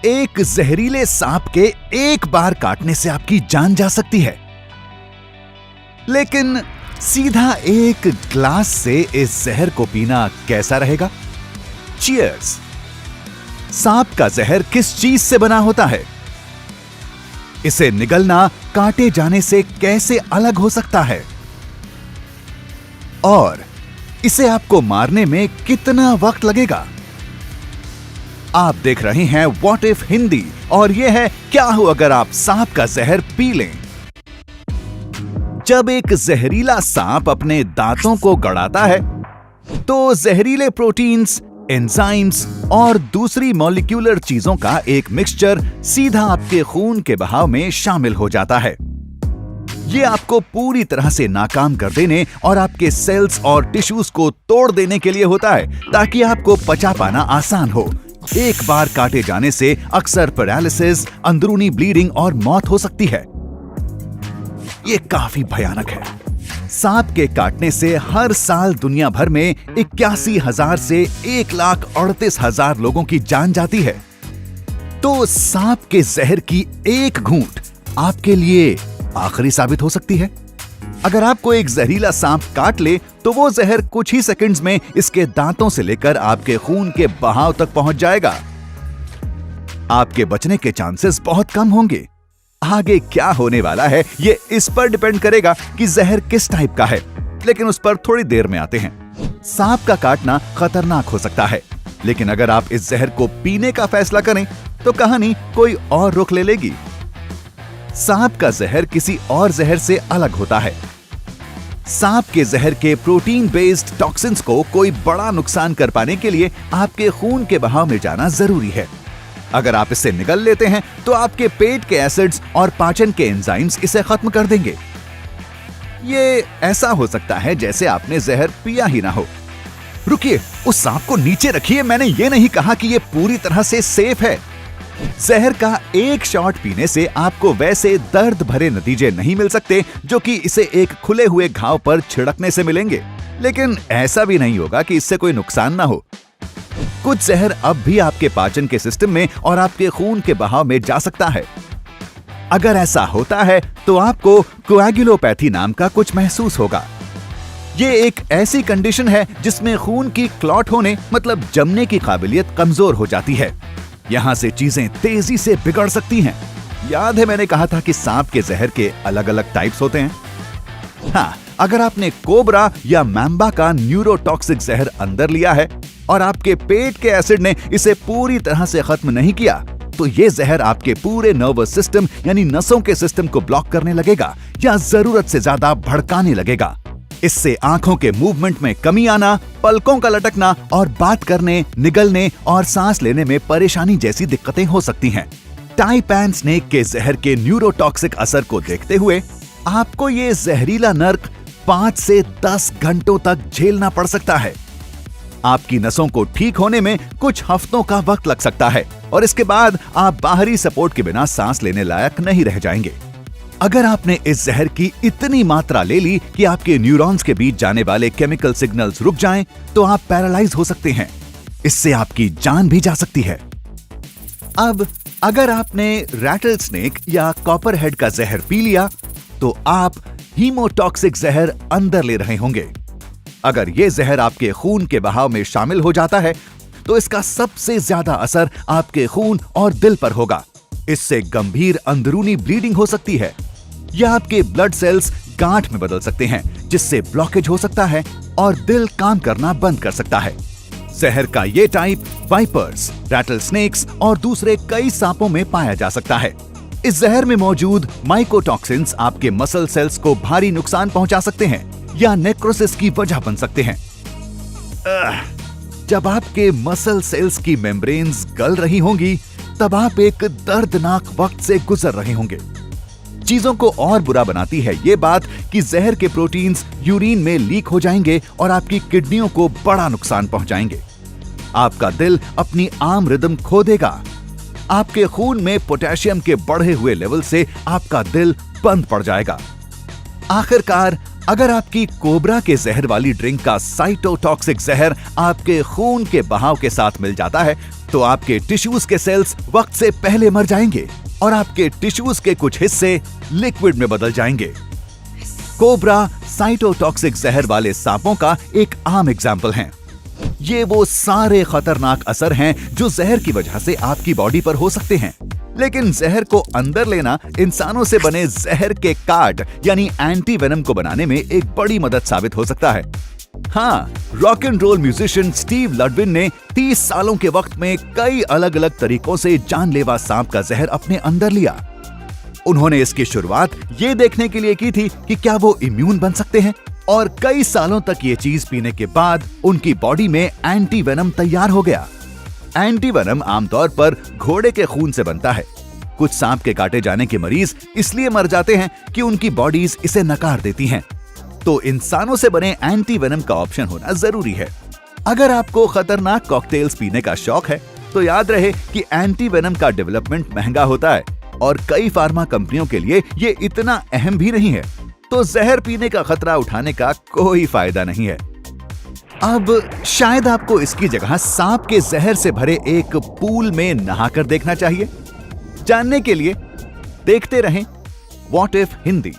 एक जहरीले सांप के एक बार काटने से आपकी जान जा सकती है, लेकिन सीधा एक ग्लास से इस जहर को पीना कैसा रहेगा? चीयर्स। सांप का जहर किस चीज से बना होता है? इसे निगलना काटे जाने से कैसे अलग हो सकता है? और इसे आपको मारने में कितना वक्त लगेगा? आप देख रहे हैं व्हाट इफ हिंदी, और यह है क्या हो अगर आप सांप का जहर पी लें। जब एक जहरीला सांप अपने दांतों को गड़ाता है तो जहरीले प्रोटीन्स, एंजाइम्स और दूसरी मॉलिक्यूलर चीजों का एक मिक्सचर सीधा आपके खून के बहाव में शामिल हो जाता है। ये आपको पूरी तरह से नाकाम कर देने और आपके सेल्स और टिश्यूज को तोड़ देने के लिए होता है, ताकि आपको पचा पाना आसान हो। एक बार काटे जाने से अक्सर पैरालिसिस, अंदरूनी ब्लीडिंग और मौत हो सकती है। ये काफी भयानक है। सांप के काटने से हर साल दुनिया भर में 81,000 से 1,38,000 लोगों की जान जाती है। तो सांप के जहर की एक घूंट आपके लिए आखिरी साबित हो सकती है। अगर आपको एक जहरीला सांप काट ले तो वो जहर कुछ ही सेकंड्स में इसके दांतों से लेकर आपके खून के बहाव तक पहुंच जाएगा। आपके बचने के चांसेस बहुत कम होंगे। आगे क्या होने वाला है ये इस पर डिपेंड करेगा कि जहर किस टाइप का है, लेकिन उस पर थोड़ी देर में आते हैं। सांप का काटना खतरनाक हो सकता है, लेकिन अगर आप इस जहर को पीने का फैसला करें तो कहानी कोई और रुख ले लेगी। सांप का जहर किसी और जहर से अलग होता है। सांप के जहर के प्रोटीन बेस्ड टॉक्सिन्स को कोई बड़ा नुकसान कर पाने के लिए आपके खून के बहाव में जाना जरूरी है। अगर आप इसे निगल लेते हैं तो आपके पेट के एसिड्स और पाचन के एंजाइम्स इसे खत्म कर देंगे। ये ऐसा हो सकता है जैसे आपने जहर पिया ही ना हो। रुकिए, उस सांप को नीचे रखिए। मैंने ये नहीं कहा कि ये पूरी तरह से सेफ है। जहर का एक शॉट पीने से आपको वैसे दर्द भरे नतीजे नहीं मिल सकते जो कि इसे एक खुले हुए घाव पर छिड़कने से मिलेंगे, लेकिन ऐसा भी नहीं होगा कि इससे कोई नुकसान ना हो। कुछ जहर अब भी आपके पाचन के सिस्टम में और आपके खून के बहाव में जा सकता है। अगर ऐसा होता है तो आपको कोएगुलोपैथी नाम का कुछ महसूस होगा। ये एक ऐसी कंडीशन है जिसमें खून की क्लॉट होने मतलब जमने की काबिलियत कमजोर हो जाती है। यहां से चीजें तेजी से बिगड़ सकती हैं। याद है मैंने कहा था कि सांप के जहर के अलग अलग टाइप्स होते हैं। हाँ, अगर आपने कोबरा या मैम्बा का न्यूरोटॉक्सिक जहर अंदर लिया है और आपके पेट के एसिड ने इसे पूरी तरह से खत्म नहीं किया, तो ये जहर आपके पूरे नर्वस सिस्टम यानी नसों के सिस्टम को ब्लॉक करने लगेगा या जरूरत से ज्यादा भड़काने लगेगा। इससे आंखों के मूवमेंट में कमी आना, पलकों का लटकना और बात करने, निगलने और सांस लेने में परेशानी जैसी दिक्कतें हो सकती हैं। टाइपैन स्नेक के जहर के न्यूरोटॉक्सिक असर को देखते हुए आपको ये जहरीला नर्क 5 से 10 घंटों तक झेलना पड़ सकता है। आपकी नसों को ठीक होने में कुछ हफ्तों का वक्त लग सकता है और इसके बाद आप बाहरी सपोर्ट के बिना सांस लेने लायक नहीं रह जाएंगे। अगर आपने इस जहर की इतनी मात्रा ले ली कि आपके न्यूरॉन्स के बीच जाने वाले केमिकल सिग्नल्स रुक जाएं, तो आप पैरालाइज हो सकते हैं। इससे आपकी जान भी जा सकती है। अब अगर आपने रैटल स्नेक या कॉपरहेड का जहर पी लिया तो आप हीमोटॉक्सिक जहर अंदर ले रहे होंगे। अगर यह जहर आपके खून के बहाव में शामिल हो जाता है तो इसका सबसे ज्यादा असर आपके खून और दिल पर होगा। इससे गंभीर अंदरूनी ब्लीडिंग हो सकती है या आपके ब्लड सेल्स गांठ में बदल सकते हैं, जिससे ब्लॉकेज हो सकता है और दिल काम करना बंद कर सकता है। जहर का ये टाइप वाइपर्स, रैटल स्नेक्स और दूसरे कई सांपों में पाया जा सकता है। इस जहर में मौजूद माइकोटॉक्सिन्स आपके मसल सेल्स को भारी नुकसान पहुंचा सकते हैं या नेक्रोसिस की वजह बन सकते हैं। जब आपके मसल सेल्स की मेम्ब्रेन्स गल रही होंगी तब आप एक दर्दनाक वक्त से गुजर रहे होंगे। चीजों को और बुरा बनाती है ये बात कि जहर के प्रोटीन्स यूरिन में लीक हो जाएंगे और आपकी किडनियों को बड़ा नुकसान पहुंचाएंगे। आपका दिल अपनी आम रिदम खो देगा। आपके खून में पोटेशियम के बढ़े हुए लेवल से आपका दिल बंद पड़ जाएगा। आखिरकार अगर आपकी कोबरा के जहर वाली ड्रिंक का साइटोटॉक्सिक जहर आपके खून के बहाव के साथ मिल जाता है तो आपके टिश्यूज के सेल्स वक्त से पहले मर जाएंगे और आपके टिश्यूज के कुछ हिस्से लिक्विड में बदल जाएंगे। कोबरा साइटोटॉक्सिक जहर वाले सांपों का एक आम एग्जाम्पल हैं। ये वो सारे खतरनाक असर हैं जो जहर की वजह से आपकी बॉडी पर हो सकते हैं, लेकिन जहर को अंदर लेना इंसानों से बने जहर के काट यानी एंटी वेनम को बनाने में एक बड़ी मदद साबित हो सकता है। हाँ, rock and roll musician Steve Ludwin ने 30 सालों के वक्त में कई अलग अलग तरीकों से जानलेवा सांप का जहर अपने अंदर लिया। उन्होंने इसकी शुरुआत ये देखने के लिए की थी कि क्या वो इम्यून बन सकते हैं, और कई सालों तक ये चीज पीने के बाद उनकी बॉडी में एंटी वेनम तैयार हो गया। एंटी वेनम आमतौर पर घोड़े के खून से बनता है। कुछ सांप के काटे जाने के मरीज इसलिए मर जाते हैं कि उनकी बॉडीज इसे नकार देती हैं। तो इंसानों से बने एंटी वेनम का ऑप्शन होना जरूरी है। अगर आपको खतरनाक कॉकटेल्स पीने का शौक है तो याद रहे कि एंटी वेनम का डेवलपमेंट महंगा होता है और कई फार्मा कंपनियों के लिए ये इतना अहम भी नहीं है, तो जहर पीने का खतरा उठाने का कोई फायदा नहीं है। अब शायद आपको इसकी जगह सांप के जहर से भरे एक पूल में नहाकर देखना चाहिए। जानने के लिए देखते रहें व्हाट इफ हिंदी।